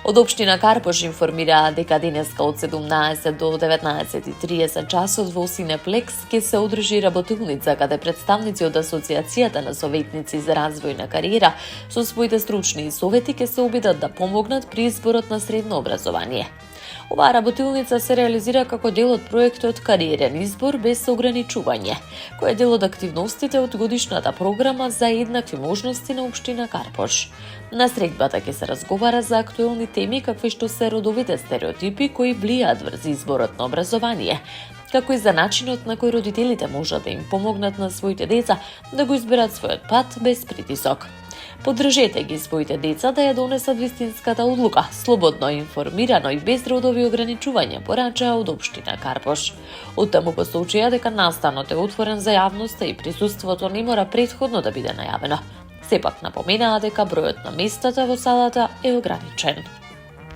Од општина Карпош информираа дека денеска од 17 до 19:30 часот во Синеплекс ќе се одржи работилница каде представници од Асоциацијата на советници за развој на кариера со своите стручни совети ќе се обидат да помогнат при изборот на средно образование. Оваа работилница се реализира како дел од проектот Кариерен избор без ограничување, кој е дел од активностите од годишната програма за еднакви можности на општина Карпош. На средбата ќе се разговара за актуелни теми какви што се родовите стереотипи кои влијаат врз изборот на образование, како и за начинот на кој родителите можат да им помогнат на своите деца да го изберат својот пат без притисок. Поддржете ги своите деца да ја донесат вистинската одлука, слободно, информирано и без родови ограничувања, порачаа од општина Карпош. Оттаму посочија дека настанот е отворен за јавноста и присуството не мора претходно да биде најавено. Сепак напоменаа дека бројот на местата во салата е ограничен.